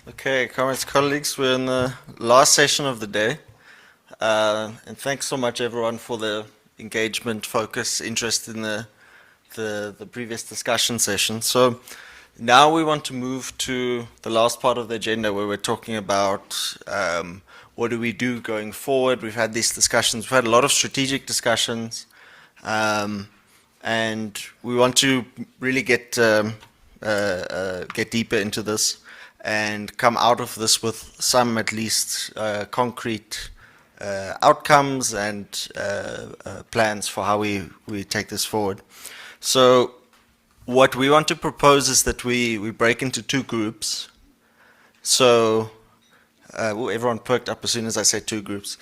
Okay, comrades, colleagues, we're in the last session of the day. And thanks so much, everyone, for the engagement, focus, interest in the previous discussion session. So now we want to move to the last part of the agenda where we're talking about what do we do going forward. We've had these discussions. We've had a lot of strategic discussions. And we want to really get deeper into this and come out of this with some, at least, concrete outcomes and plans for how we take this forward. So what we want to propose is that we break into two groups. So everyone perked up as soon as I said two groups.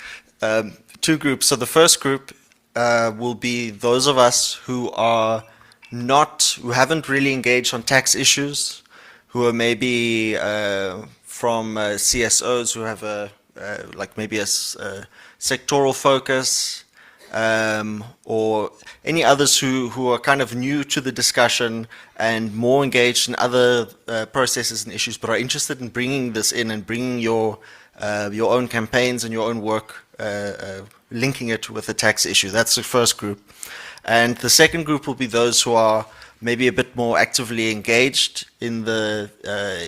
Two groups. So the first group will be those of us who haven't really engaged on tax issues, who are maybe from CSOs who have maybe a sectoral focus, or any others who are kind of new to the discussion and more engaged in other processes and issues, but are interested in bringing this in and bringing your own campaigns and your own work, linking it with the tax issue. That's the first group. And the second group will be those who are maybe a bit more actively engaged in the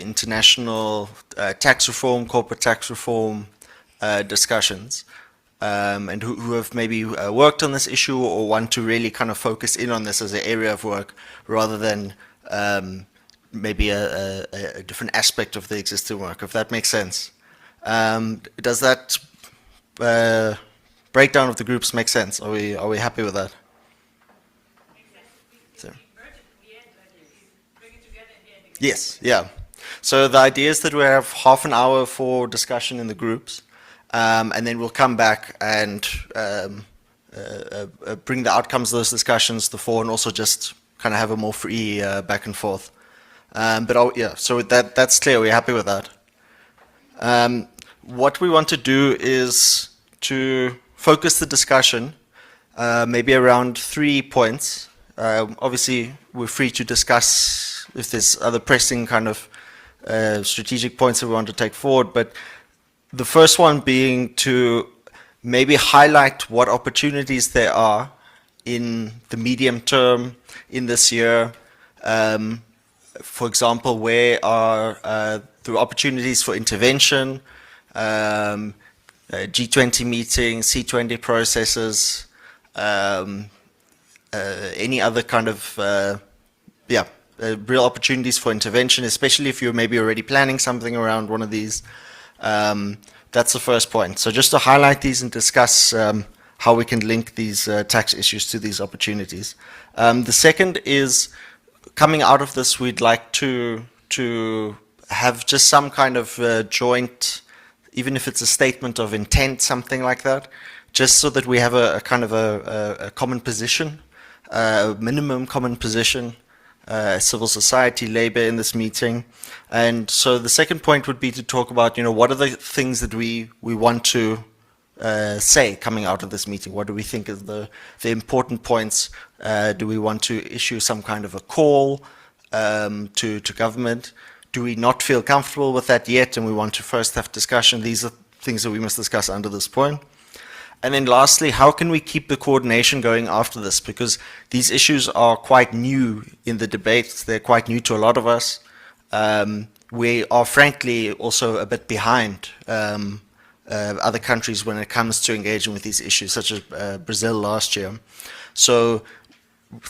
international tax reform, corporate tax reform discussions, and who have maybe worked on this issue or want to really kind of focus in on this as an area of work rather than maybe a different aspect of the existing work, if that makes sense. Does that breakdown of the groups make sense? Are we happy with that? So. Yes, yeah. So the idea is that we have half an hour for discussion in the groups, and then we'll come back and bring the outcomes of those discussions to the fore, and also just kind of have a more free back and forth. So that's clear. We're happy with that. What we want to do is to focus the discussion maybe around 3 points. Obviously, we're free to discuss if there's other pressing kind of strategic points that we want to take forward, but the first one being to maybe highlight what opportunities there are in the medium term in this year. For example, where are the opportunities for intervention, G20 meetings, C20 processes, any other kind of real opportunities for intervention, especially if you're maybe already planning something around one of these. That's the first point. So just to highlight these and discuss how we can link these tax issues to these opportunities. The second is, coming out of this, we'd like to have just some kind of joint, even if it's a statement of intent, something like that, just so that we have a kind of a common position, minimum common position, civil society, labor in this meeting. And so the second point would be to talk about, what are the things that we want to say coming out of this meeting? What do we think is the important points? Do we want to issue some kind of a call to government? Do we not feel comfortable with that yet and we want to first have discussion? These are things that we must discuss under this point. And then lastly, how can we keep the coordination going after this? Because these issues are quite new in the debates. They're quite new to a lot of us. We are frankly also a bit behind other countries when it comes to engaging with these issues, such as Brazil last year. So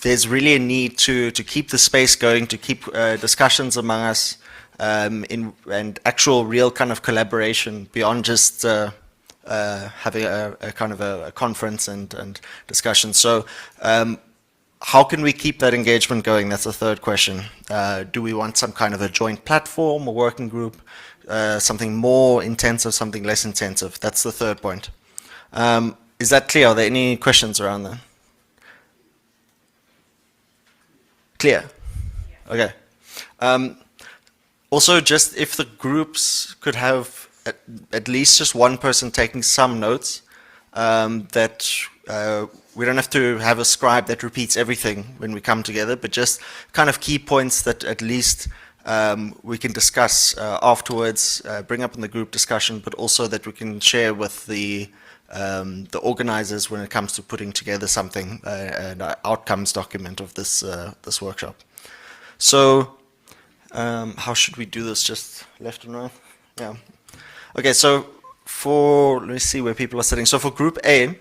there's really a need to keep the space going, to keep discussions among us, and actual real kind of collaboration beyond just having a kind of a conference and discussion. So how can we keep that engagement going? That's the third question. Do we want some kind of a joint platform, a working group, something more intensive, something less intensive? That's the third point. Is that clear? Are there any questions around that? Clear? Okay. Also, just if the groups could have at least just one person taking some notes, that we don't have to have a scribe that repeats everything when we come together, but just kind of key points that at least we can discuss afterwards, bring up in the group discussion, but also that we can share with the organizers when it comes to putting together something, an outcomes document of this workshop. So, how should we do this? Just left and right? Yeah. Okay, so let me see where people are sitting. So for Group A,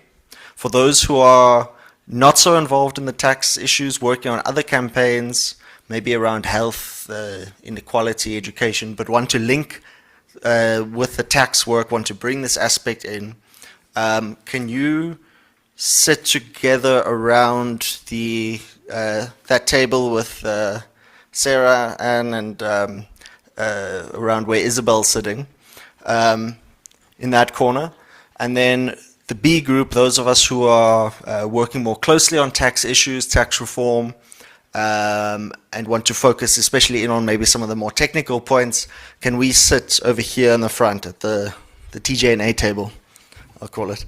for those who are not so involved in the tax issues, working on other campaigns, maybe around health, inequality, education, but want to link with the tax work, want to bring this aspect in, can you sit together around that table with Sarah, Anne, and around where Isabel's sitting, in that corner, and then the B group, those of us who are working more closely on tax issues, tax reform, and want to focus especially in on maybe some of the more technical points, can we sit over here in the front at the TJ&A table, I'll call it.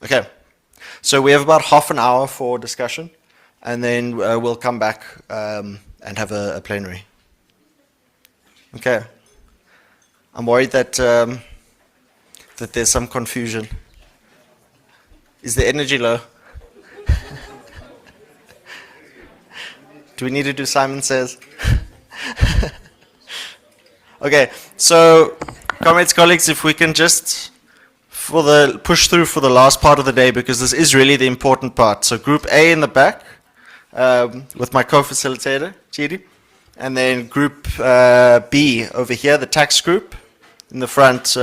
Okay, so we have about half an hour for discussion, and then we'll come back and have a plenary. Okay. I'm worried that that there's some confusion. Is the energy low? Do we need to do Simon Says? Okay, so comrades, colleagues, if we can just push through for the last part of the day, because this is really the important part. So Group A in the back, with my co-facilitator, Chidi, and then Group B over here, the tax group, in the front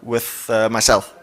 with myself.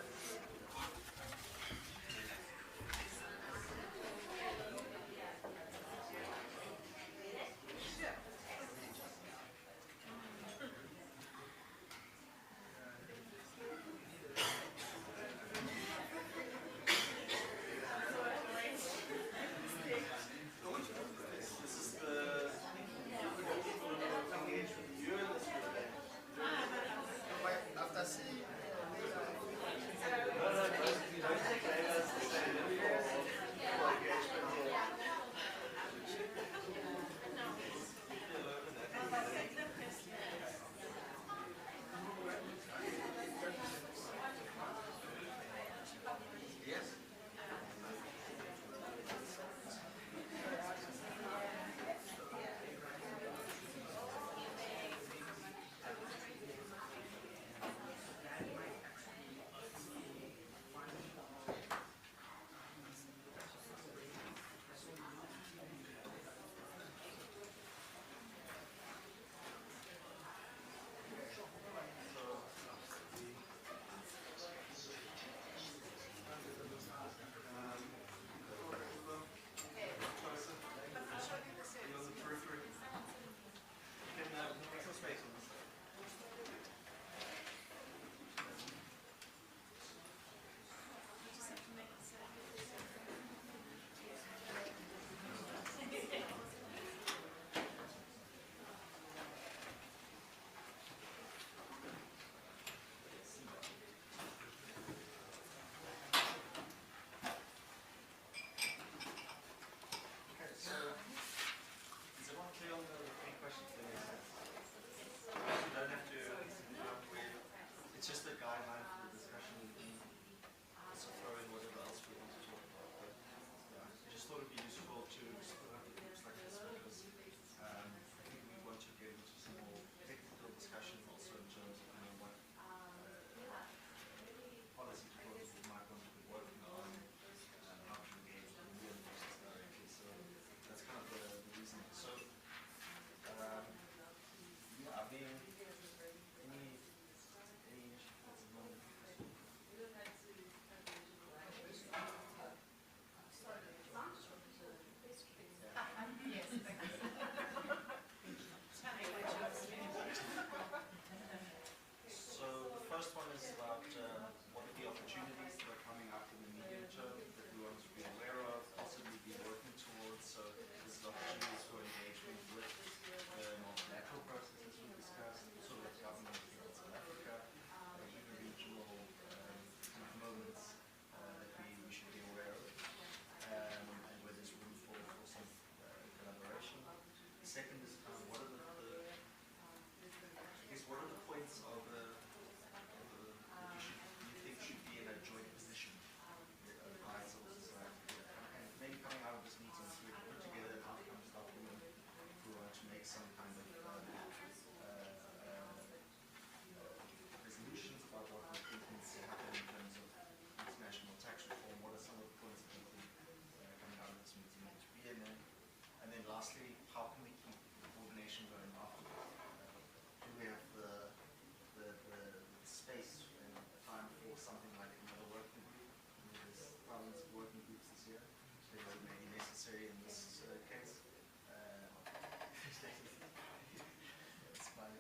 It's fine.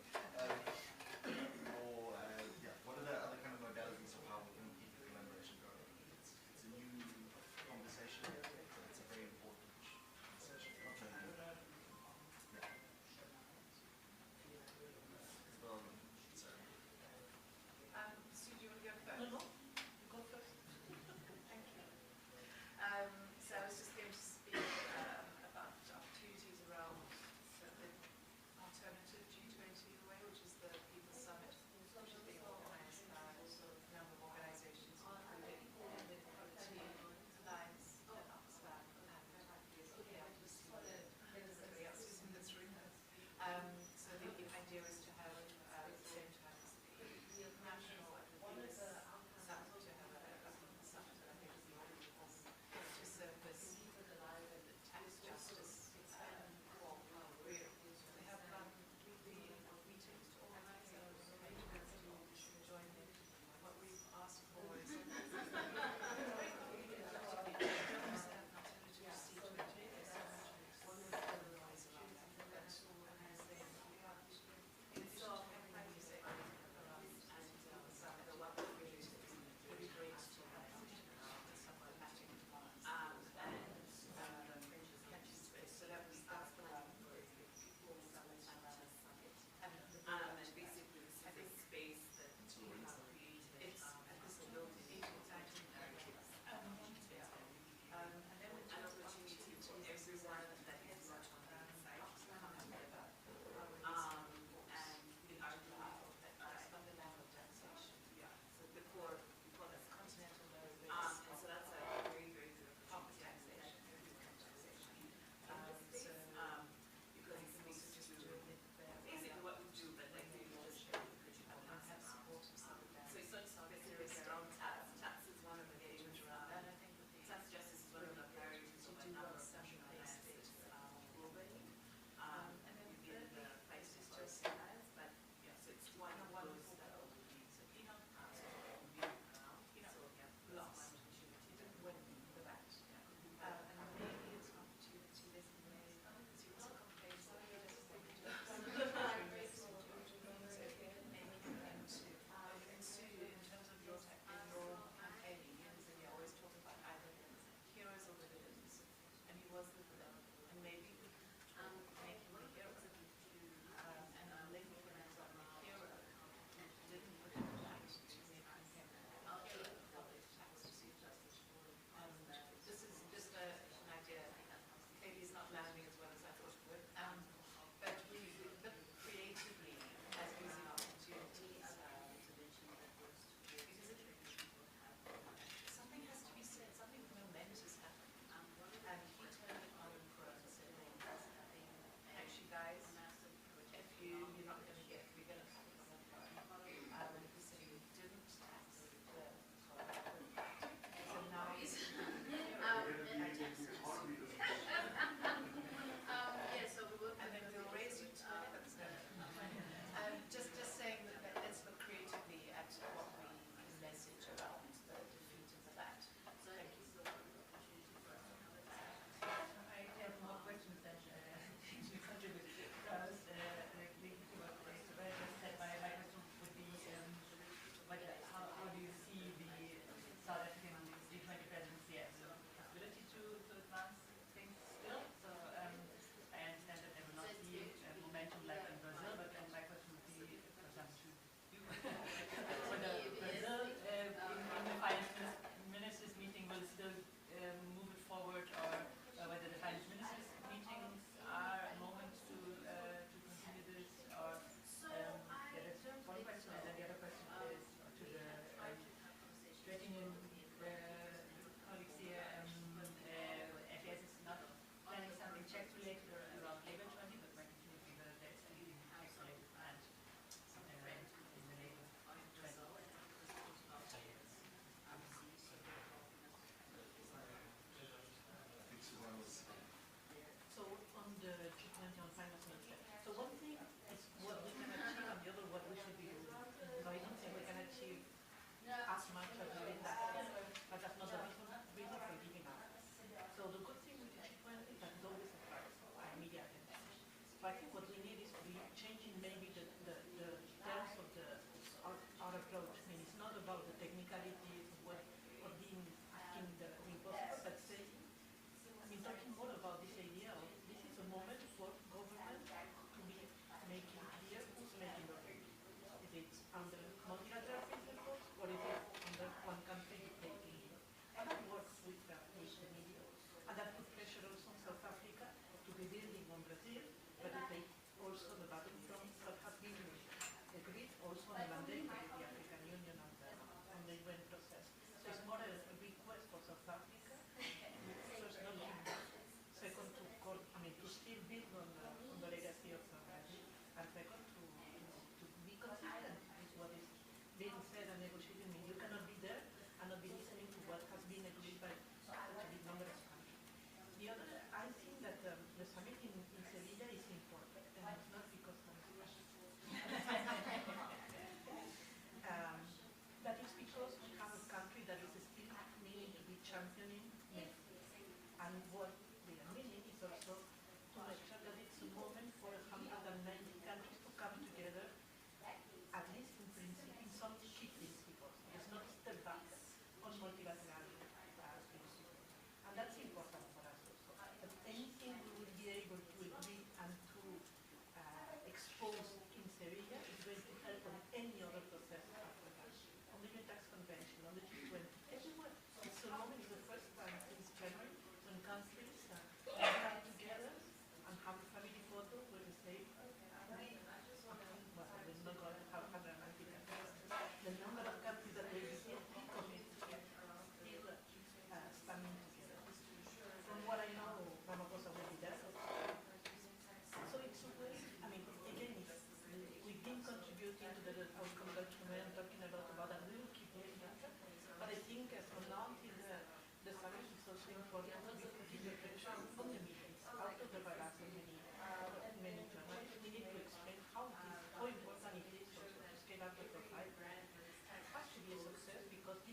What are the other kind of modalities of how we can keep the collaboration going? It's a new conversation, but it's a very important conversation. Yeah. Well, sorry. So do you want to go first? No, you go first. Thank you. So I was just going to speak about opportunities around the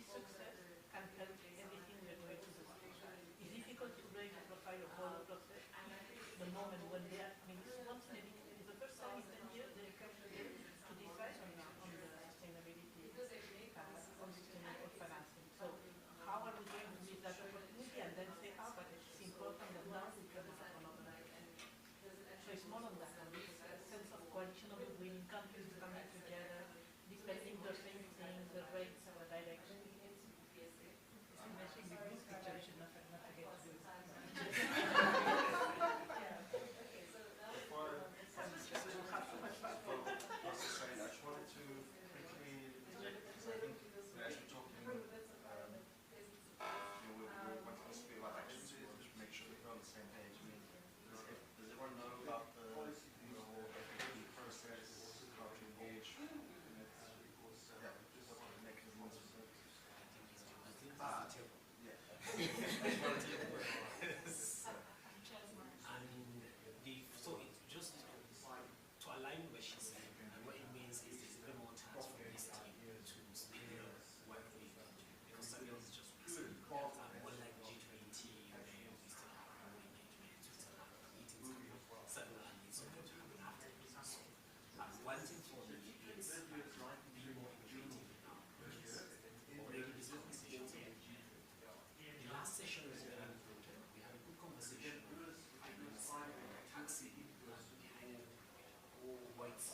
success can help everything we are trying to do. It's difficult to raise the profile of all process. The moment when they are, I mean, it's the first time in 10 years they come together to decide on the sustainability, on sustainable financing. So how are we going to miss that opportunity and then say, but it's important that now we can look at another. So it's more on that, on this sense of coalition of the winning countries coming together, defending the same things, the rates, the direction. It's amazing, the big picture, you should not forget to do it. I just wanted to quickly interject because I think as we're talking, we want this to be about action, so just make sure that we're on the same page. I mean, does everyone know about the whole FAQ process, how to engage in it? Yeah, what are the mechanisms for that? Yeah. So it's just to align with what she said, and what it means is there's even more chance for this team to speed up what we do. Because Samuel is just listening. Unlike G20, where we still have more engagement, we still have meetings coming up, several needs to happen after this. So one thing for me is be more innovative in our approaches. Already this conversation here. The last session was very important. We had a good conversation on finance, taxing, behind whites,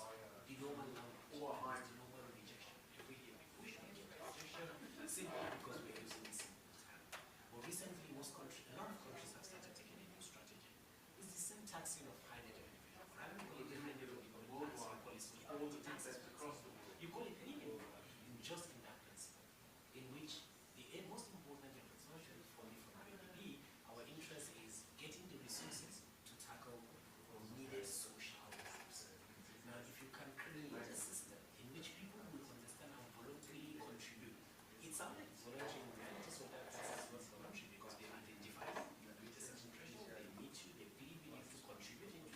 the normal language, the normal rejection. Every year we push rejection simply because we're using this simple time. But recently, a lot of countries have started taking a new strategy. It's the same taxing of high-net individuals. Rather than call it different, you call it taxing policy, all the taxes across the world. You call it living just in that principle, in which the most important difference, not only for me from IBB, our interest is getting the resources to tackle needed social issues. Now, if you can create a system in which people will understand and voluntarily contribute, it's something voluntary in reality, so that is not voluntary because they identify you are doing a certain threshold, they meet you, they believe in you to contribute into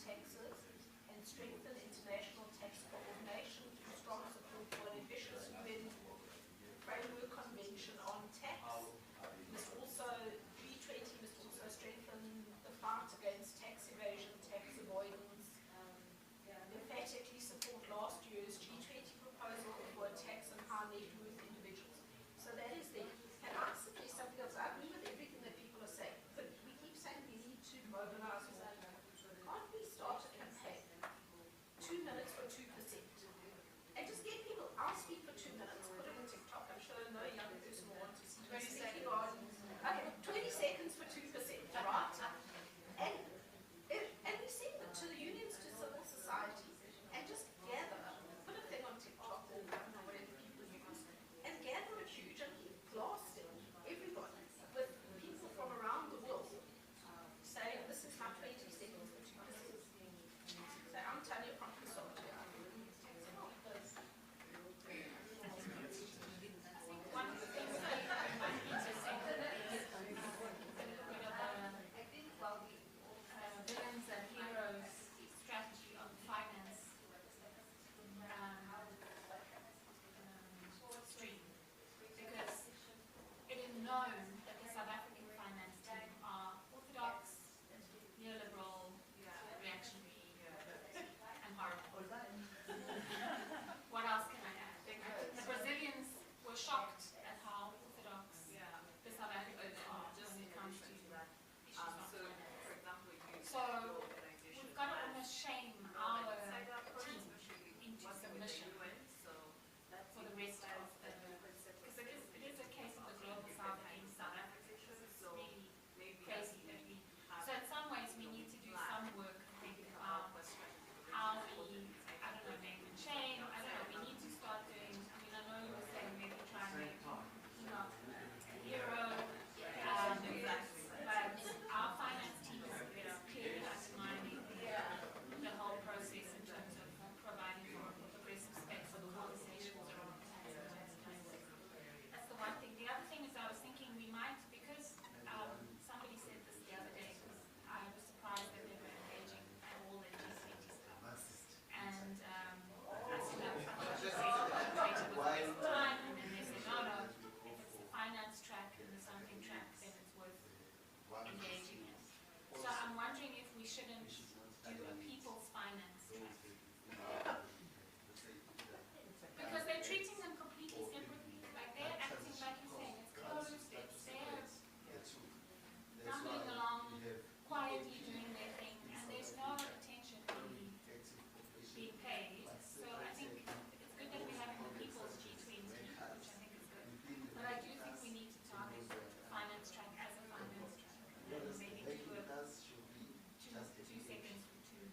taxes and strengthen international tax coordination through strong support for an ambitious UN framework convention on tax. G20 must also strengthen the fight against tax evasion, tax avoidance, emphatically support last year's G20 proposal for a tax on high net worth individuals. So that is there. And I simply something else. I agree with everything that people are saying, but we keep saying we need to mobilize more. Can't we start a campaign? 2 minutes for 2%. And just get people, I'll speak for 2 minutes, put it on TikTok. I'm sure no young person will want to see 20 seconds. Okay, 20 seconds for 2%, right? And we send it to the unions, to civil society, and just gather, put a thing on TikTok or whatever people use, and gather a huge and keep blasting everybody with people from around the world saying, this is my 20 seconds for 2%. Say, I'm Tanya from Consortia. One of the things that might be interesting is villains and heroes strategy on finance stream, because it is known that the South African finance team are orthodox, neoliberal, reactionary, and horrible. What else can I add? The Brazilians were shocked at how orthodox the South Africans are when it comes to issues of finance. So we've got to almost shame our team into submission for the rest of the, because it is a case of the global South against South Africa. It's really crazy that we, so in some ways we need to do some work, I think, about how we, I don't know, name and shame, I don't know, we need to start doing, I mean, I know you were saying maybe try and make, a hero, but our finance team is clearly undermining the whole process in terms of providing for progressive space for the conversations around tax. That's the one thing. The other thing is I was thinking we might, because somebody said this the other day, I was surprised that they were engaging at all in G20 stuff. And I said, time, and they said, no, if it's the finance track and the something track, then it's worth engaging in. So I'm wondering if we shouldn't do a people's finance track. Because they're treating them completely separately. Like they're acting like you're saying, it's closed, they're rumbling along, quietly doing their thing, and there's no attention being paid. So I think it's good that we're having the people's G20, which I think is good. But I do think we need to target the finance track as a finance track. And maybe do a 2 seconds for 2%.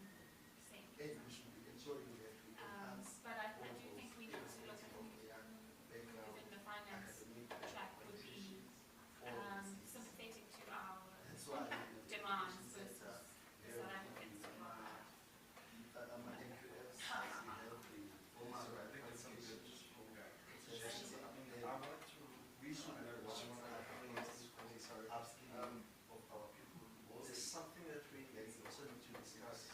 But I do think we need to look at who within the finance track would be sympathetic to our demands versus the South Africans. There's something that we also need to discuss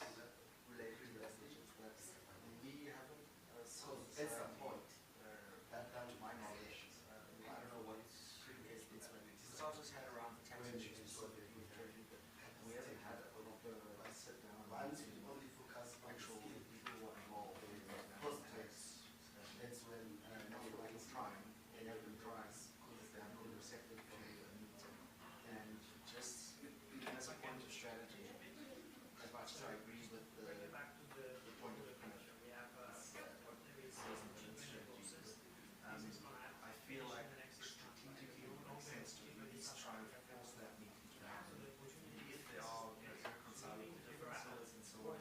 related to that, we haven't solved that's the point. That to my knowledge, I don't know what previous discussions had around the tax issues, so that we haven't had a proper sit down. Once we only focus on actual people who are involved in post-tax, that's when everybody's trying, and everyone tries because they are not receptive for the meeting. And just as a point of strategy, as much as I agree with the point of kind of I feel like strategically it makes sense to at least try and force that meeting to happen. If there are irreconcilable differences and so on,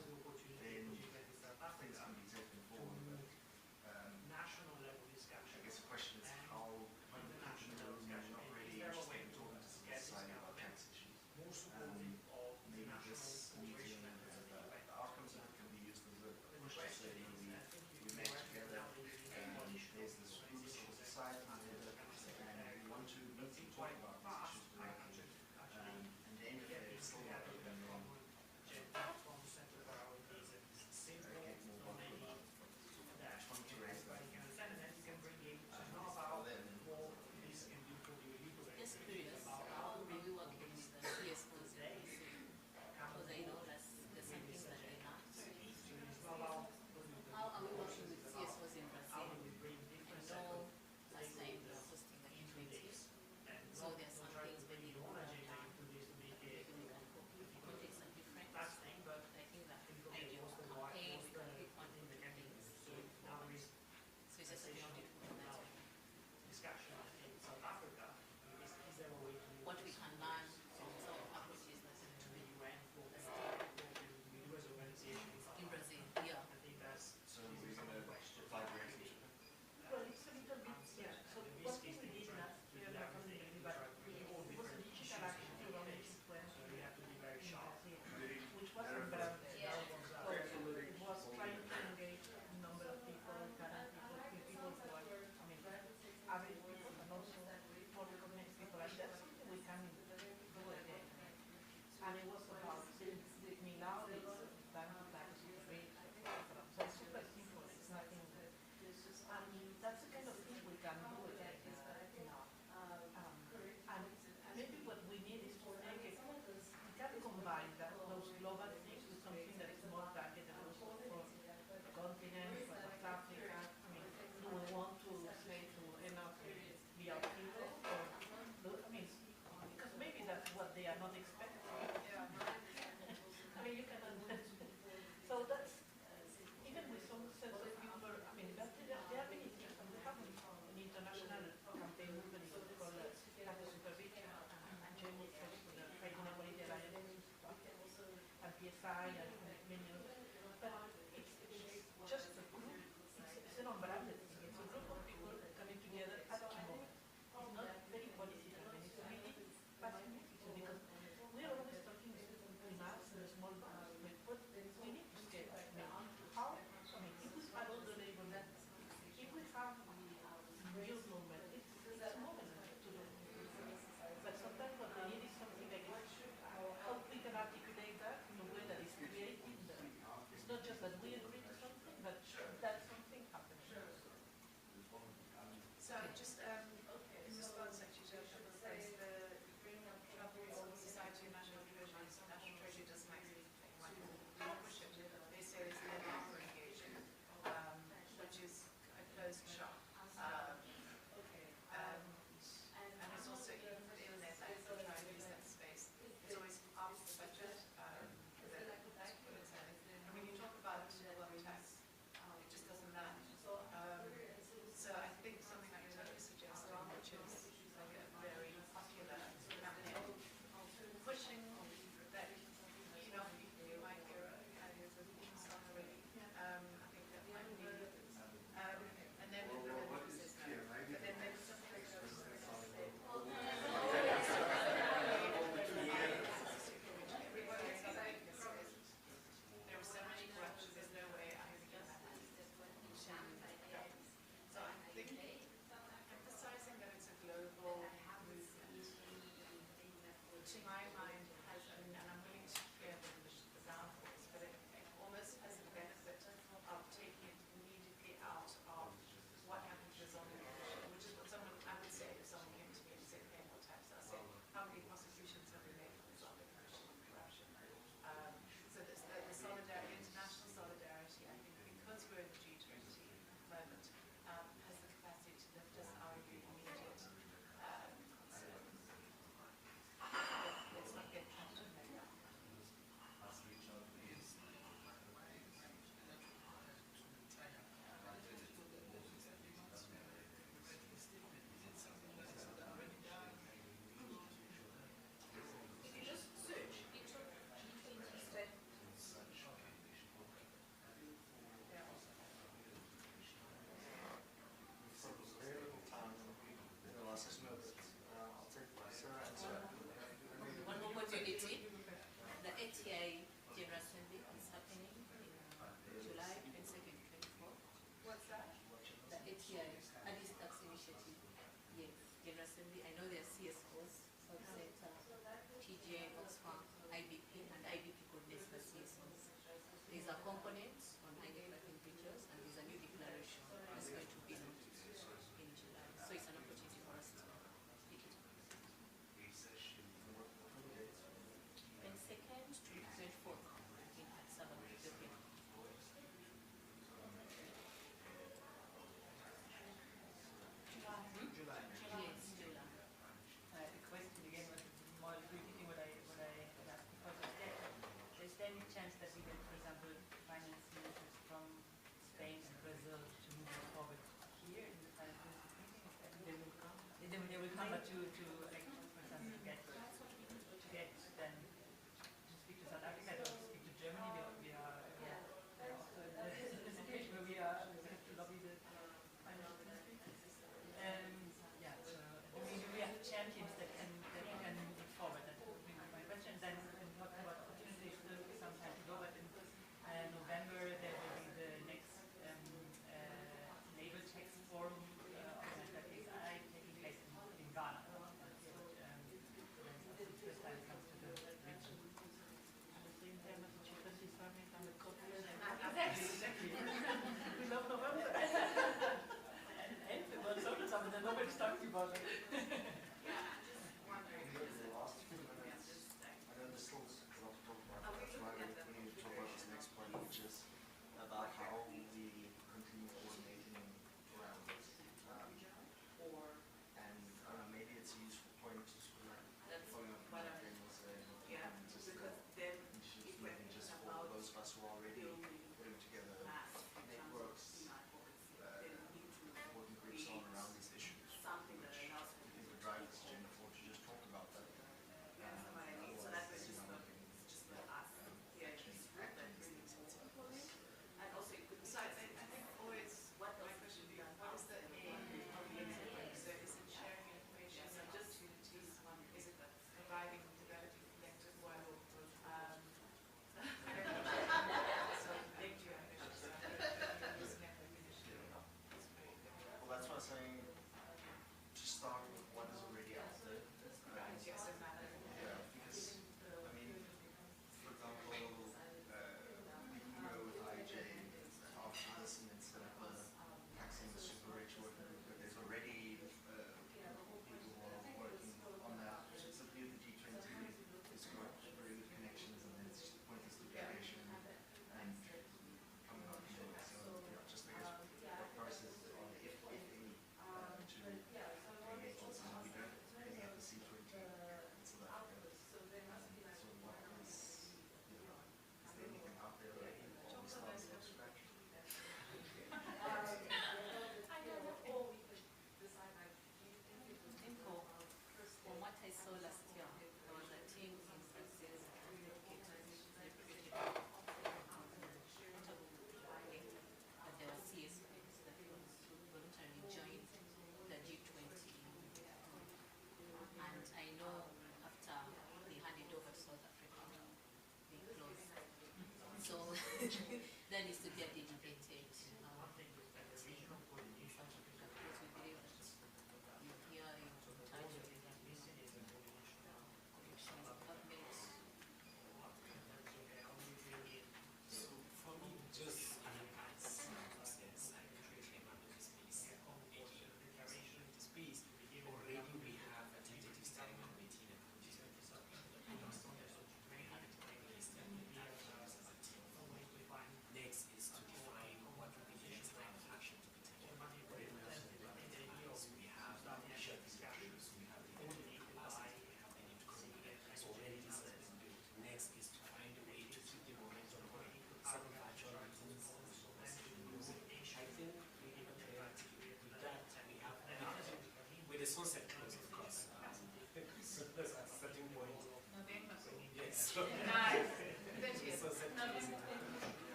at least tax initiative. Yes, General Assembly. I know there are CSOs, South Center, TJ, Oxfam, IBP, and IBP coordinates the CSOs. There's a component on inequal temperatures, and there's a new declaration that's going to be launched in July. So it's an opportunity for us to pick it up. And second to 24th in Addis Ababa, Ethiopia. Yes, July. The question again was more repeating what I had asked because there's any chance that we get, for example, finance ministers from Spain and Brazil to move forward here in the finance ministers meeting? They will come. They will come, but to like, for example, to get then to speak to South Africa, to speak to Germany. We are also in a situation where we have to lobby the finance ministry. Yeah, so we have champions that can move forward. That would be my question. Then talking about opportunities, still some time to go, but in November there will be the next labor tax forum organized by PSI taking place in Ghana.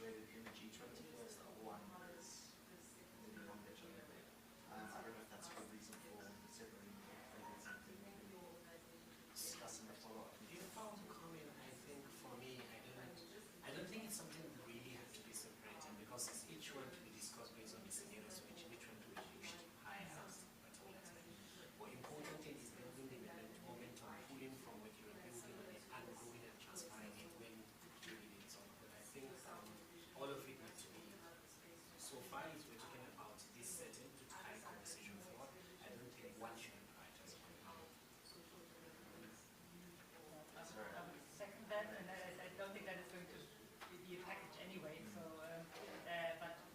situated in the G20, whereas the other one is maybe one better level. I don't know if that's a good reason for separating it. Maybe it's something we can discuss in a follow-up meeting. If I were to comment, I think for me, I don't think it's something that really has to be separated because it's each one to be discussed based on the scenarios which each one to be pushed higher as particular time. What important thing is building the momentum, pulling from what you're building and growing and transferring it when doing it. So I think all of it needs to be, so far as we're talking about this setting to carry conversation forward, I don't think one should be prioritized. I would second that, and I don't think that is going to be a package anyway. So,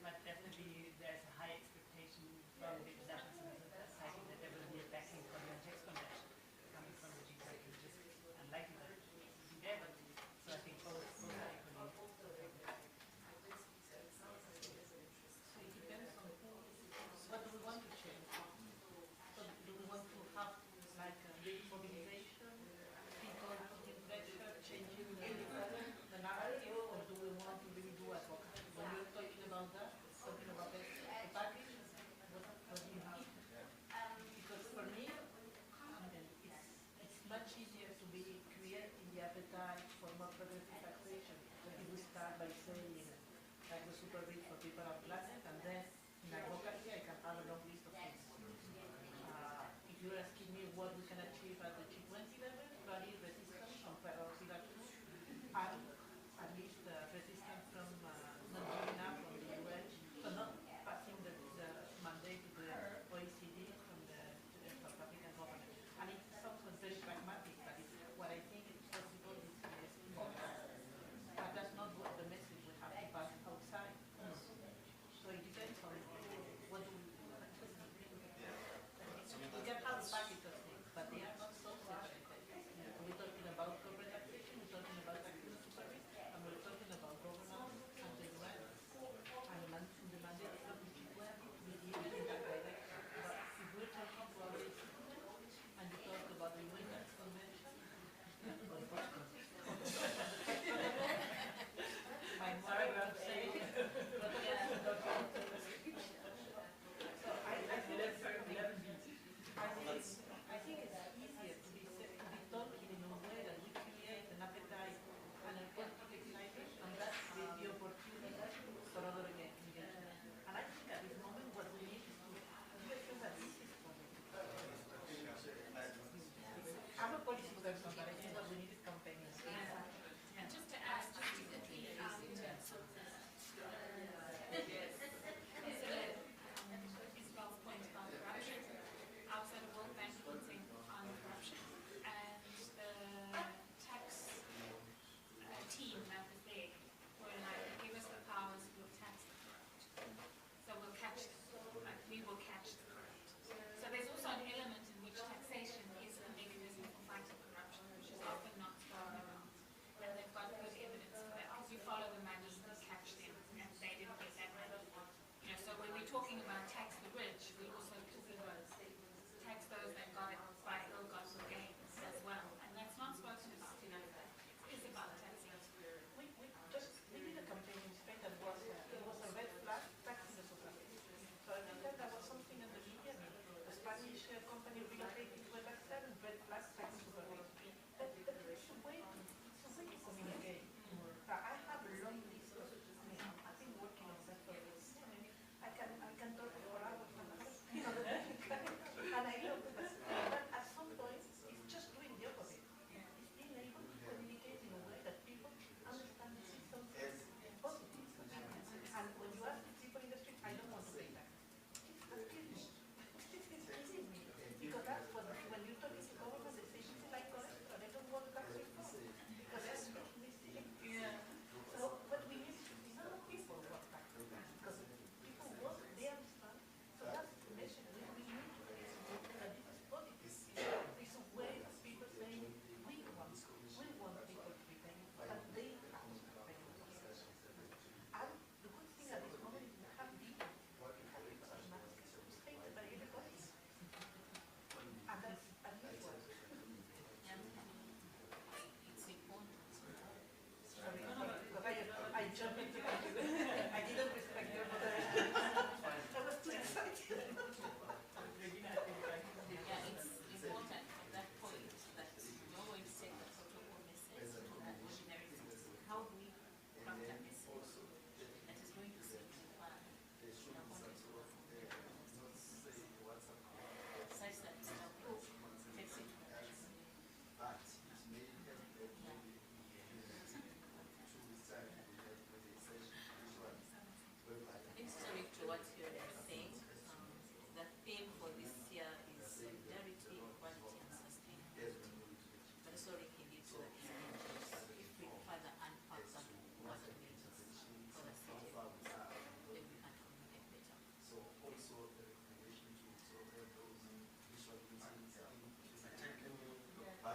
but definitely there's a high expectation from the establishment society that there will be a backing for the tax convention coming from the G20, which is unlikely that it will be there. But so I think both are equally. So it depends on who. What do we want to change? So do we want to have like a big mobilization? People putting pressure, changing the narrative, or do we want to really do advocacy? When you're talking about that, talking about the package, what do you need? Because for me, it's much easier to be creating the appetite for more progressive taxation if we start by saying like the super rich for people on planet, and then in advocacy I can have a long list of things. If you're asking me what we can achieve at the G20 level, probably resistance from federal pillar 2, and at least resistance from not giving up on the UN, so not passing the mandate to the OECD from the South African government. And it sounds very pragmatic, but what I think is possible is important. But that's not what the message we have to pass outside. So it depends on what do we do. We can have a package of things, but they are not so simple.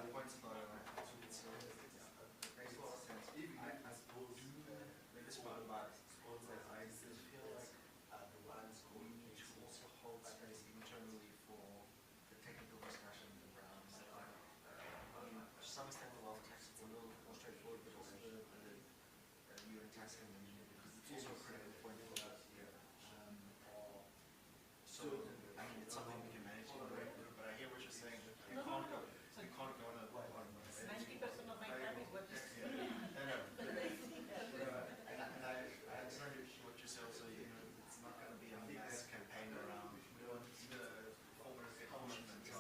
points about it. So it makes a lot of sense. I suppose maybe it's about I still feel like we need to also hold space internally for the technical discussions around. I mean, to some extent, the wealth tax is a little more straightforward, but also the UN tax convention, because it's also a critical point for us here. So, I mean, it's something we can manage in the regular, but I hear what you're saying. You can't go. You can't go on a. 90% of my time is what you No, no. And I understand what you say also. You know, it's not going to be a mass campaign around the former accomplishments.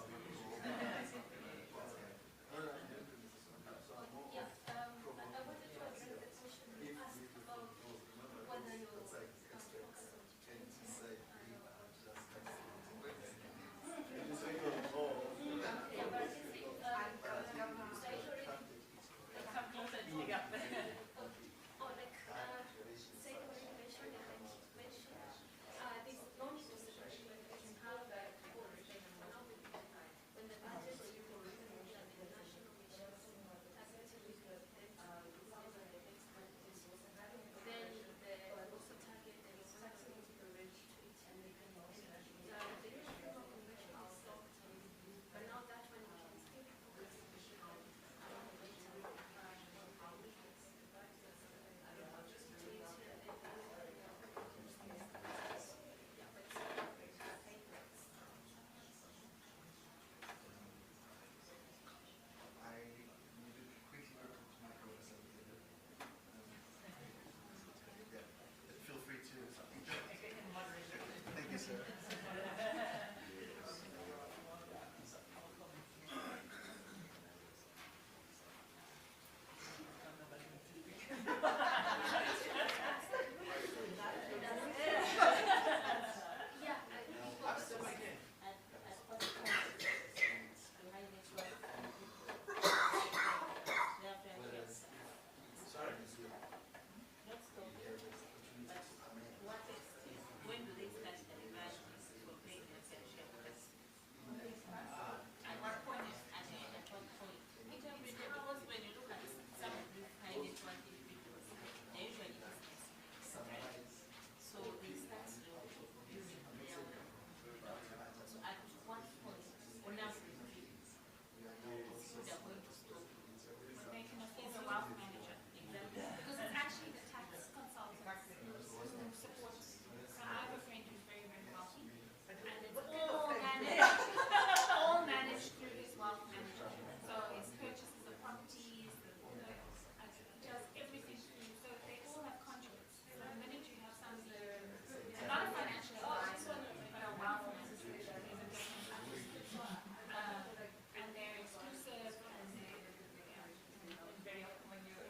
Yeah, I wanted to address the question you asked about whether you come closer and speak up. or like say the regulation that I mentioned, this no need to separate regulation how the when the budget is for the national missions targeted with the then they also target the taxing to the rich the European Convention is stopped, but now that one can still focus I need to quickly go to my professor. Yeah, but feel free to. Thank you, sir. When do they start the reversions for paying their pension? At what point? At what point? Because when you look at some of these high net worth individuals, they're usually business, right? So they start using their so at what point, on average, they're going to stop making a fee as a wealth manager? Exactly. because it's actually the tax consultants who support. So I have a friend who's very, very wealthy, and it's all managed through his wealth manager. So his purchases of properties, he does everything through. So they all have conduits. So the minute you have somebody, not a financial advisor, but a wealth manager, is a different and they're exclusive and Very often when you're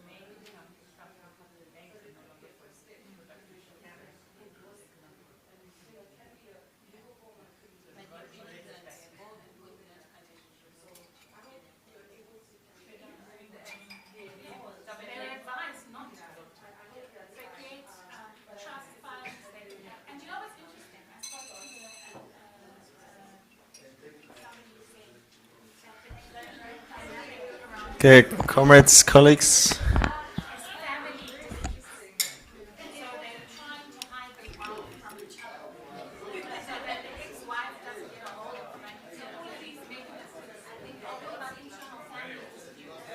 main income is coming from the banks and no longer for production channels. But you really that all the good that they're advised not to. They create trust funds. And you know what's interesting? I spoke to somebody who said that the dynamic around Okay, comrades, colleagues. is family decisions. So they're trying to hide the wealth from each other. So that the ex-wife doesn't get a hold of the money. So all of these mechanisms, I think, are all about internal family disputes.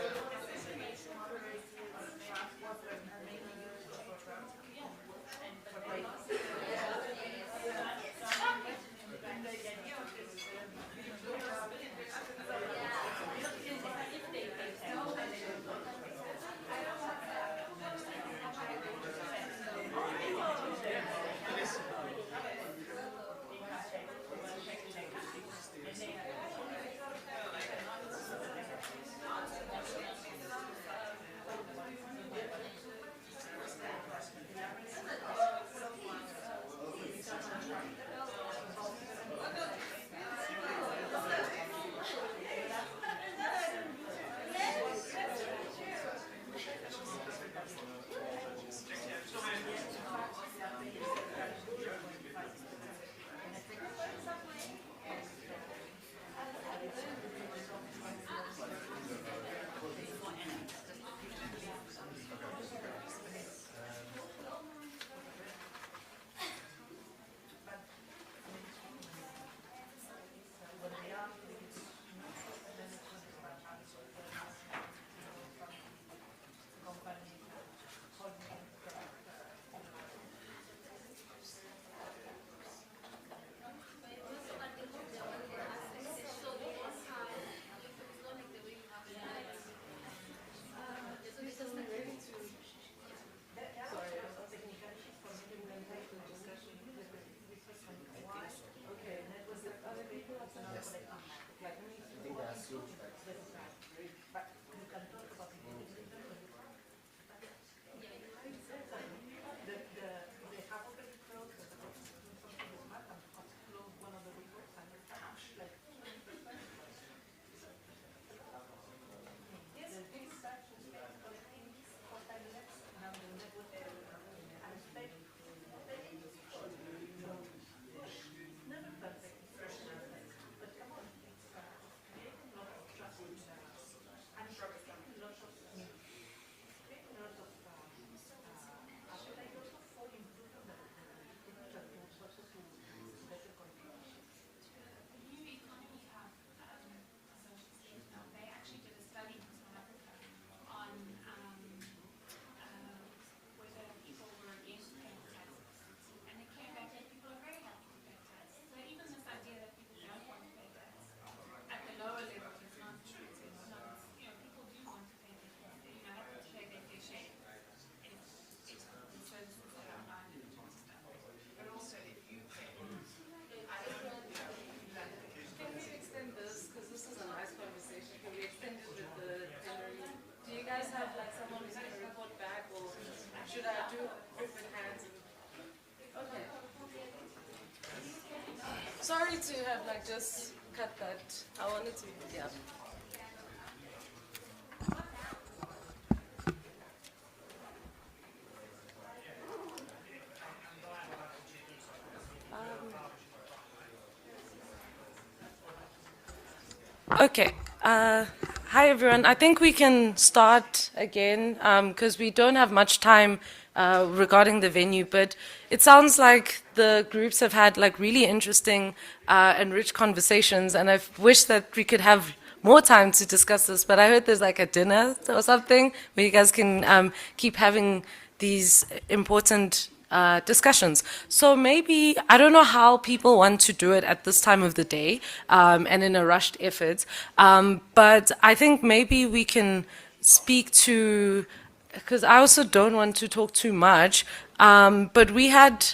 sorry to have like just cut that. I wanted to, yeah. Okay. Hi, everyone. I think we can start again because we don't have much time regarding the venue, but it sounds like the groups have had like really interesting and rich conversations, and I wish that we could have more time to discuss this, but I heard there's like a dinner or something where you guys can keep having these important discussions. So maybe, I don't know how people want to do it at this time of the day and in a rushed effort, but I think maybe we can speak to, because I also don't want to talk too much, but we had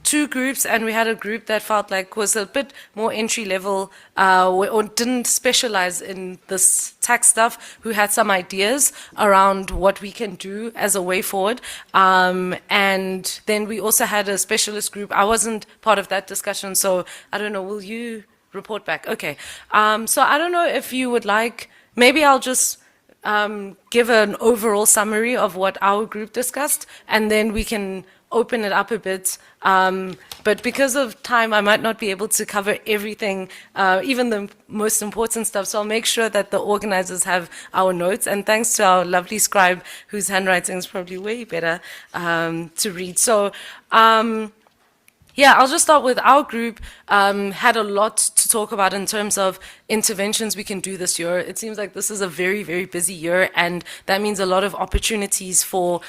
two groups, and we had a group that felt like was a bit more entry level or didn't specialize in this tax stuff, who had some ideas around what we can do as a way forward. And then we also had a specialist group. I wasn't part of that discussion, so I don't know, will you report back? Okay. So I don't know if you would like, maybe I'll just give an overall summary of what our group discussed, and then we can open it up a bit. But because of time, I might not be able to cover everything, even the most important stuff. So I'll make sure that the organizers have our notes. And thanks to our lovely scribe, whose handwriting is probably way better to read. So, yeah, I'll just start with our group. Had a lot to talk about in terms of interventions we can do this year. It seems like this is a very, very busy year, and that means a lot of opportunities for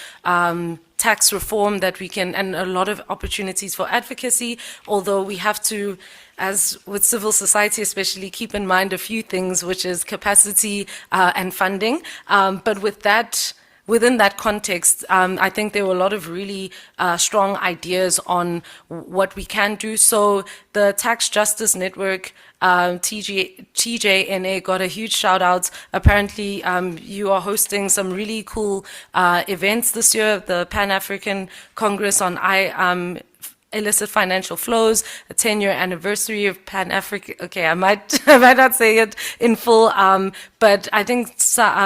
tax reform that we can, and a lot of opportunities for advocacy, although we have to, as with civil society especially, keep in mind a few things, which is capacity and funding. But with that, within that context, I think there were a lot of really strong ideas on what we can do. So the Tax Justice Network, TJNA, got a huge shout out. Apparently, you are hosting some really cool events this year, the Pan-African Congress on illicit financial flows, a 10-year anniversary of Pan-African. Okay, I might not say it in full, but I think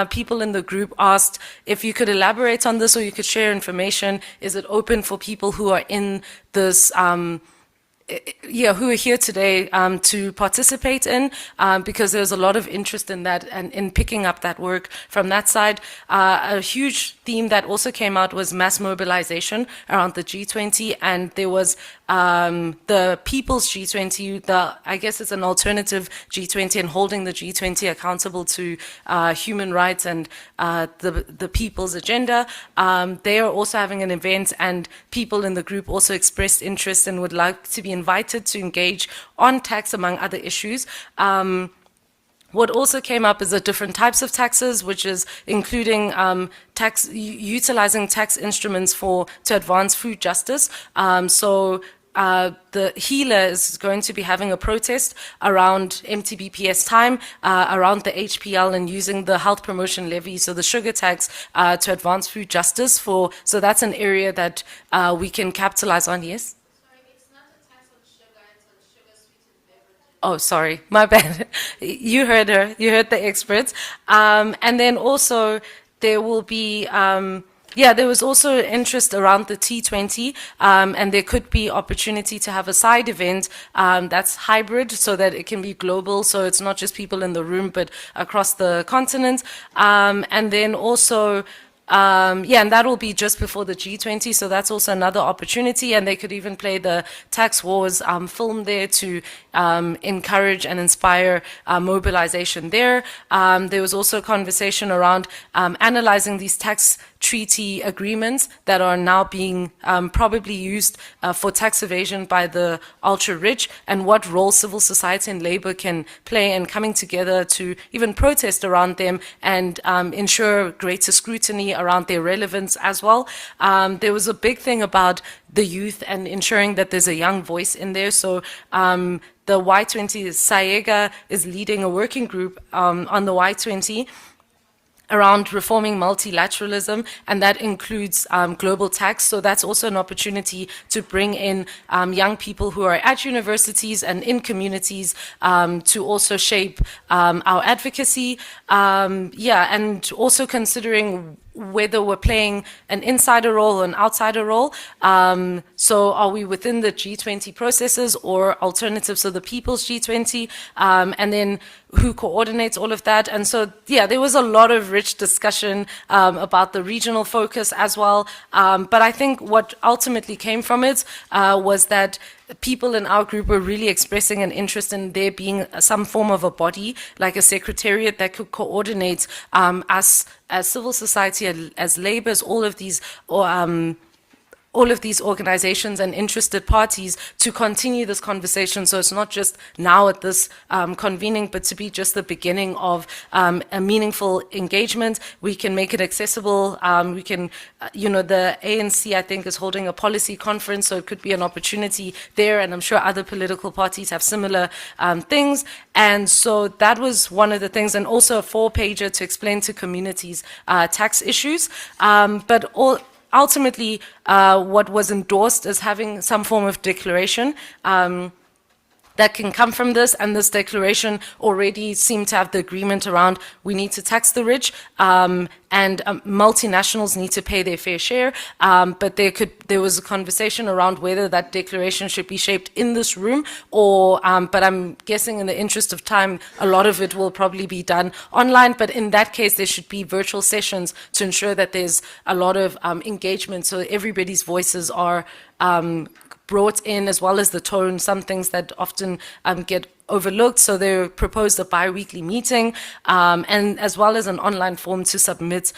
people in the group asked if you could elaborate on this or you could share information. Is it open for people who are in this who are here today to participate in, because there's a lot of interest in that and in picking up that work from that side. A huge theme that also came out was mass mobilization around the G20, and there was the People's G20, I guess it's an alternative G20, and holding the G20 accountable to human rights and the people's agenda. They are also having an event, and people in the group also expressed interest and would like to be invited to engage on tax, among other issues. What also came up is the different types of taxes, which is including utilizing tax instruments to advance food justice. The HELA is going to be having a protest around MTBPS time, around the HPL, and using the health promotion levy, so the sugar tax, to advance food justice. So that's an area that we can capitalize on. Yes? Oh, sorry, my bad. You heard her. You heard the experts. And then also there will be, there was also interest around the T20, and there could be opportunity to have a side event that's hybrid, so that it can be global, so it's not just people in the room, but across the continent. And then also, and that will be just before the G20, so that's also another opportunity, and they could even play the Tax Wars film there to encourage and inspire mobilization there. There was also a conversation around analyzing these tax treaty agreements that are now being probably used for tax evasion by the ultra-rich, and what role civil society and labor can play in coming together to even protest around them and ensure greater scrutiny around their relevance as well. There was a big thing about the youth and ensuring that there's a young voice in there. So the Y20, Saega is leading a working group on the Y20 around reforming multilateralism, and that includes global tax. So that's also an opportunity to bring in young people who are at universities and in communities to also shape our advocacy. And also considering whether we're playing an insider role or an outsider role. So are we within the G20 processes or alternatives to the People's G20? And then who coordinates all of that? And so, yeah, there was a lot of rich discussion about the regional focus as well. But I think what ultimately came from it was that people in our group were really expressing an interest in there being some form of a body, like a secretariat that could coordinate us as civil society, as labours, all of these organizations and interested parties to continue this conversation. So it's not just now at this convening, but to be just the beginning of a meaningful engagement. We can make it accessible. We can, the ANC, I think, is holding a policy conference, so it could be an opportunity there, and I'm sure other political parties have similar things. And so that was one of the things, and also a 4-pager to explain to communities tax issues. Ultimately, what was endorsed is having some form of declaration that can come from this, and this declaration already seemed to have the agreement around we need to tax the rich, and multinationals need to pay their fair share, but there was a conversation around whether that declaration should be shaped in this room, or but I'm guessing in the interest of time, a lot of it will probably be done online, but in that case, there should be virtual sessions to ensure that there's a lot of engagement, so everybody's voices are brought in, as well as the tone, some things that often get overlooked. So they proposed a bi-weekly meeting, and as well as an online form to submit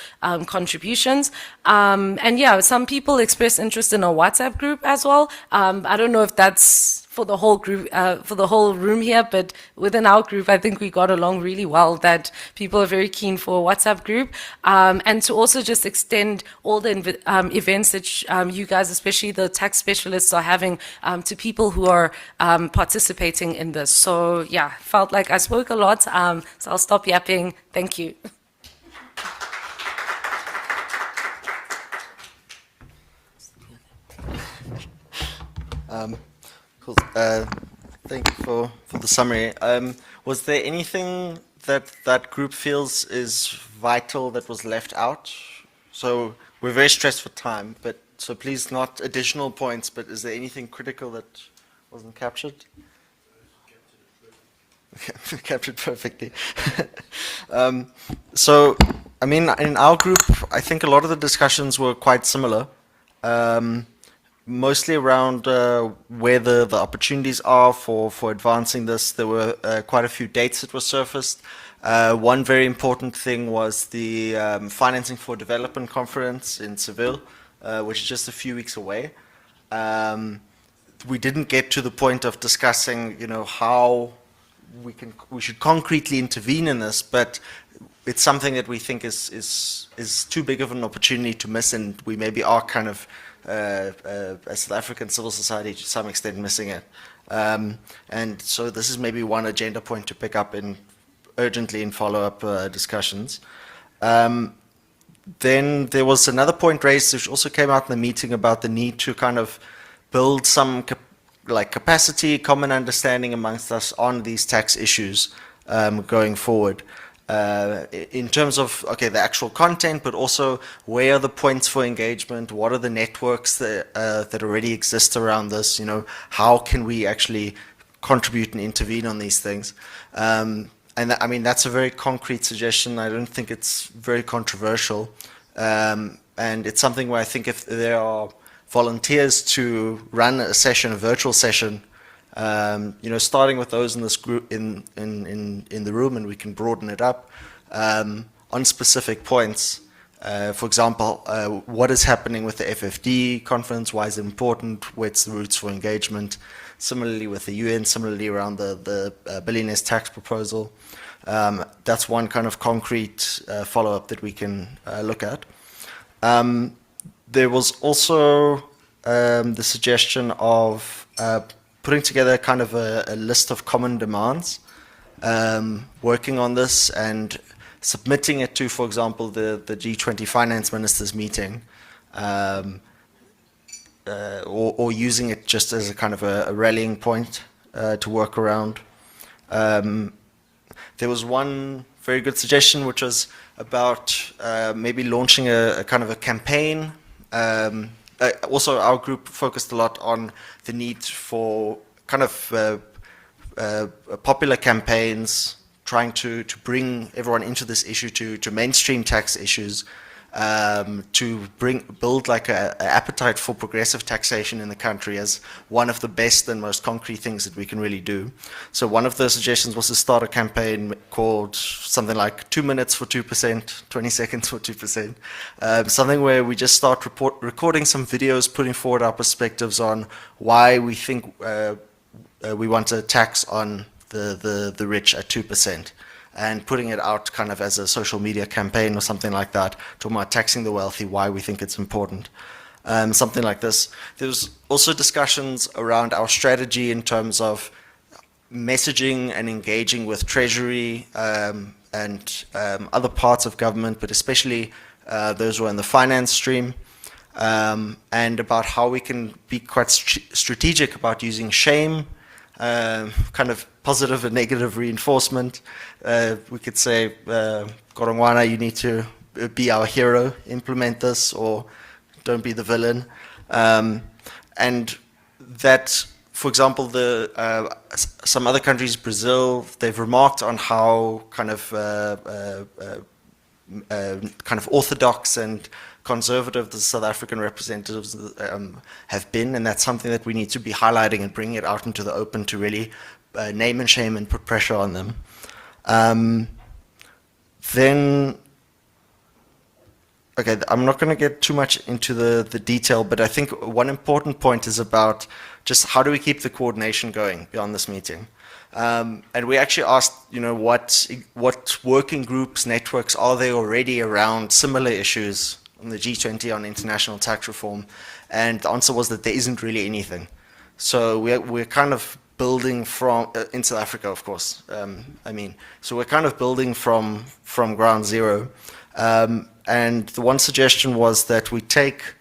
contributions. And yeah, some people expressed interest in a WhatsApp group as well. I don't know if that's for the whole group, for the whole room here, but within our group, I think we got along really well, that people are very keen for a WhatsApp group. And to also just extend all the events that you guys, especially the tax specialists, are having to people who are participating in this. So yeah, felt like I spoke a lot, so I'll stop yapping. Thank you. Cool. Thank you for the summary. Was there anything that group feels is vital that was left out? So we're very stressed for time, but so please not additional points, but is there anything critical that wasn't captured? Captured perfectly. So, I mean, in our group, I think a lot of the discussions were quite similar. Mostly around where the opportunities are for advancing this. There were quite a few dates that were surfaced. One very important thing was the Financing for Development Conference in Seville, which is just a few weeks away. We didn't get to the point of discussing, how we should concretely intervene in this, but it's something that we think is too big of an opportunity to miss, and we maybe are kind of as South African civil society to some extent missing it. And so this is maybe one agenda point to pick up urgently in follow-up discussions. Then there was another point raised, which also came out in the meeting, about the need to kind of build some capacity, common understanding amongst us on these tax issues going forward. In terms of, the actual content, but also where are the points for engagement, what are the networks that already exist around this, how can we actually contribute and intervene on these things. And I mean, that's a very concrete suggestion. I don't think it's very controversial. And it's something where I think if there are volunteers to run a session, a virtual session, starting with those in this group in the room, and we can broaden it up on specific points. For example, what is happening with the FFD conference? Why is it important? What's the routes for engagement? Similarly with the UN, similarly around the billionaires tax proposal. That's one kind of concrete follow-up that we can look at. There was also the suggestion of putting together kind of a list of common demands, working on this, and submitting it to, for example, the G20 finance ministers meeting, or using it just as a kind of a rallying point to work around. There was one very good suggestion, which was about maybe launching a kind of a campaign. Also, our group focused a lot on the need for kind of popular campaigns, trying to bring everyone into this issue, to mainstream tax issues, to build like a appetite for progressive taxation in the country as one of the best and most concrete things that we can really do. So one of the suggestions was to start a campaign called something like 2 minutes for 2%, 20 seconds for 2%, something where we just start recording some videos, putting forward our perspectives on why we think we want a tax on the rich at 2%. And putting it out kind of as a social media campaign or something like that, talking about taxing the wealthy, why we think it's important, something like this. There's also discussions around our strategy in terms of messaging and engaging with Treasury and other parts of government, but especially those who are in the finance stream, and about how we can be quite strategic about using shame, kind of positive and negative reinforcement. We could say, Korongwana, you need to be our hero, implement this, or don't be the villain. And that, for example, some other countries, Brazil, they've remarked on how kind of orthodox and conservative the South African representatives have been, and that's something that we need to be highlighting and bringing it out into the open to really name and shame and put pressure on them. Then, okay, I'm not going to get too much into the detail, but I think one important point is about just how do we keep the coordination going beyond this meeting. And we actually asked, what working groups, networks are there already around similar issues on the G20 on international tax reform, and the answer was that there isn't really anything. So we're kind of building from, in South Africa, of course, so we're kind of building from ground zero. And the one suggestion was that we take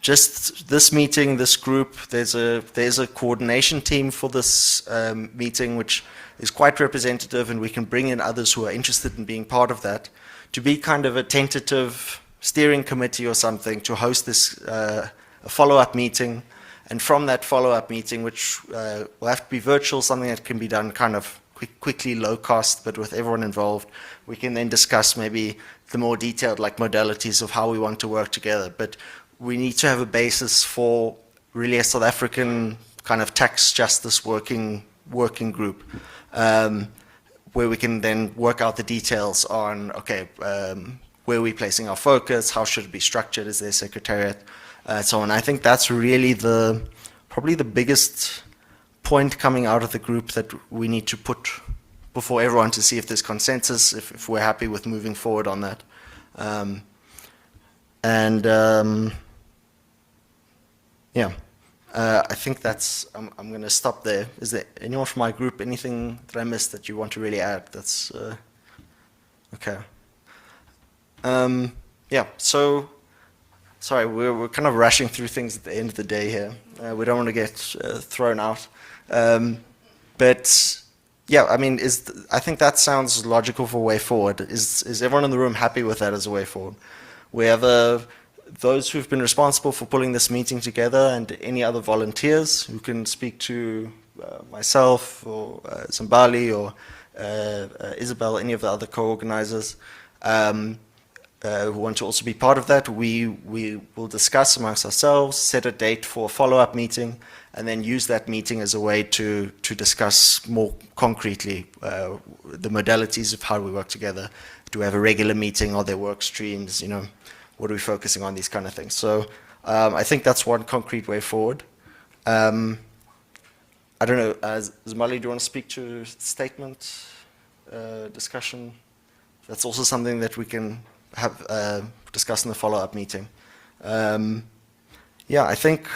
just this meeting, this group, there's a coordination team for this meeting, which is quite representative, and we can bring in others who are interested in being part of that, to be kind of a tentative steering committee or something to host this a follow-up meeting. And from that follow-up meeting, which will have to be virtual, something that can be done kind of quickly, low cost, but with everyone involved, we can then discuss maybe the more detailed modalities of how we want to work together. But we need to have a basis for really a South African kind of tax justice working group, where we can then work out the details on, okay, where are we placing our focus, how should it be structured, is there a secretariat, so on. I think that's really probably the biggest point coming out of the group that we need to put before everyone to see if there's consensus, if we're happy with moving forward on that. I think that's, I'm going to stop there. Is there anyone from my group, anything that I missed that you want to really add? That's, okay. So, sorry, we're kind of rushing through things at the end of the day here. We don't want to get thrown out. But yeah, I mean, I think that sounds logical for a way forward. Is everyone in the room happy with that as a way forward? We have those who've been responsible for pulling this meeting together, and any other volunteers who can speak to myself or Zimbali or Isabel, any of the other co-organizers who want to also be part of that. We will discuss amongst ourselves, set a date for a follow-up meeting, and then use that meeting as a way to discuss more concretely the modalities of how we work together. Do we have a regular meeting? Are there work streams? What are we focusing on? These kind of things. So I think that's one concrete way forward. I don't know, Zimali, do you want to speak to statement, discussion? That's also something that we can have discuss in the follow-up meeting. I think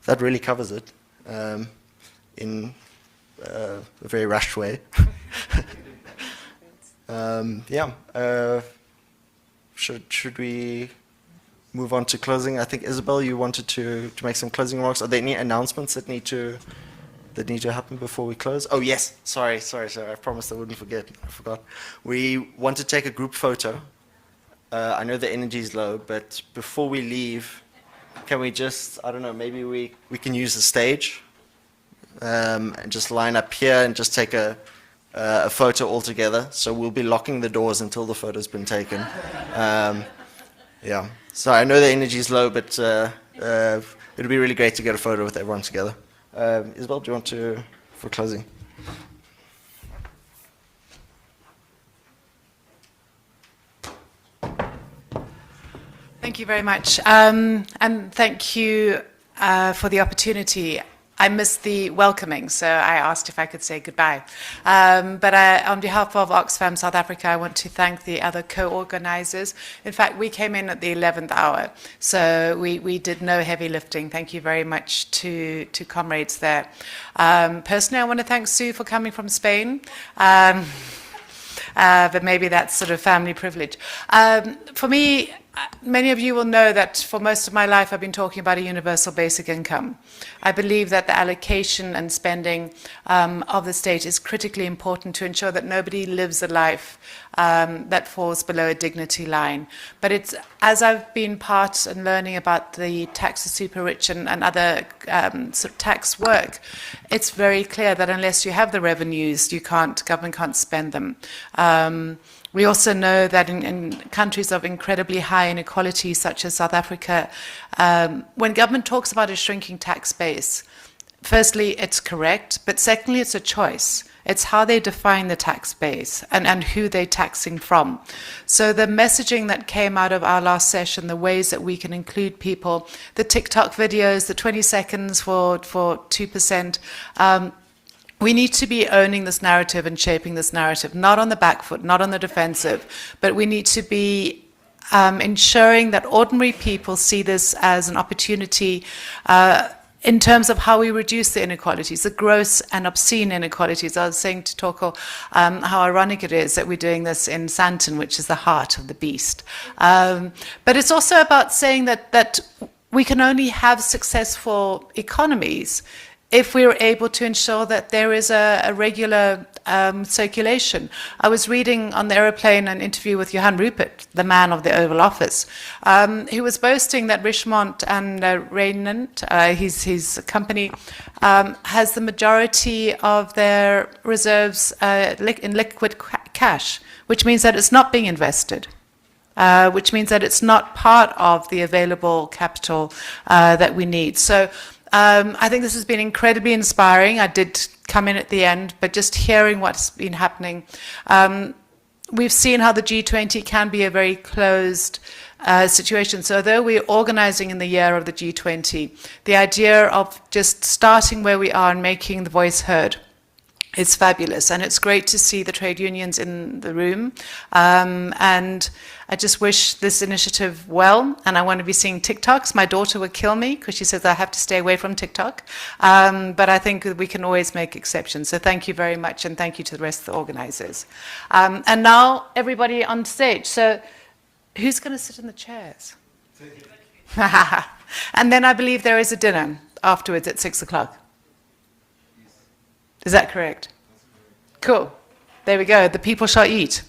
that really covers it in a very rushed way. Yeah. Should we move on to closing? I think Isabel, you wanted to make some closing remarks. Are there any announcements that need to happen before we close? Oh yes, sorry. I promised I wouldn't forget. I forgot. We want to take a group photo. I know the energy is low, but before we leave, can we just, I don't know, maybe we can use the stage and just line up here and just take a photo all together. So we'll be locking the doors until the photo's been taken. Yeah. So I know the energy is low, but it'd be really great to get a photo with everyone together. Isabel, do you want to, for closing? Thank you very much. And thank you for the opportunity. I missed the welcoming, so I asked if I could say goodbye. But on behalf of Oxfam South Africa, I want to thank the other co-organizers. In fact, we came in at the 11th hour, so we did no heavy lifting. Thank you very much to comrades there. Personally, I want to thank Sue for coming from Spain. But maybe that's sort of family privilege. For me, many of you will know that for most of my life I've been talking about a universal basic income. I believe that the allocation and spending of the state is critically important to ensure that nobody lives a life that falls below a dignity line. But it's, as I've been part and learning about the tax of super rich and other sort of tax work, it's very clear that unless you have the revenues, government can't spend them. We also know that in countries of incredibly high inequality, such as South Africa, when government talks about a shrinking tax base, firstly, it's correct, but secondly, it's a choice. It's how they define the tax base and who they're taxing from. So the messaging that came out of our last session, the ways that we can include people, the TikTok videos, the 20 seconds for 2%, we need to be owning this narrative and shaping this narrative, not on the back foot, not on the defensive, but we need to be ensuring that ordinary people see this as an opportunity in terms of how we reduce the inequalities, the gross and obscene inequalities. I was saying to Toko how ironic it is that we're doing this in Sandton, which is the heart of the beast. But it's also about saying that we can only have successful economies if we were able to ensure that there is a regular circulation. I was reading on the aeroplane an interview with Johan Rupert, the man of the Oval Office, who was boasting that Richemont and Raynant, his company, has the majority of their reserves in liquid cash, which means that it's not being invested. Which means that it's not part of the available capital that we need. So I think this has been incredibly inspiring. I did come in at the end, but just hearing what's been happening. We've seen how the G20 can be a very closed situation. So although we're organizing in the year of the G20, the idea of just starting where we are and making the voice heard, it's fabulous, and it's great to see the trade unions in the room. And I just wish this initiative well, and I want to be seeing TikToks. My daughter would kill me because she says I have to stay away from TikTok. But I think we can always make exceptions. So thank you very much, and thank you to the rest of the organizers. And now everybody on stage. So who's going to sit in the chairs? And then I believe there is a dinner afterwards at 6 o'clock. Is that correct? Cool. There we go. The people shall eat.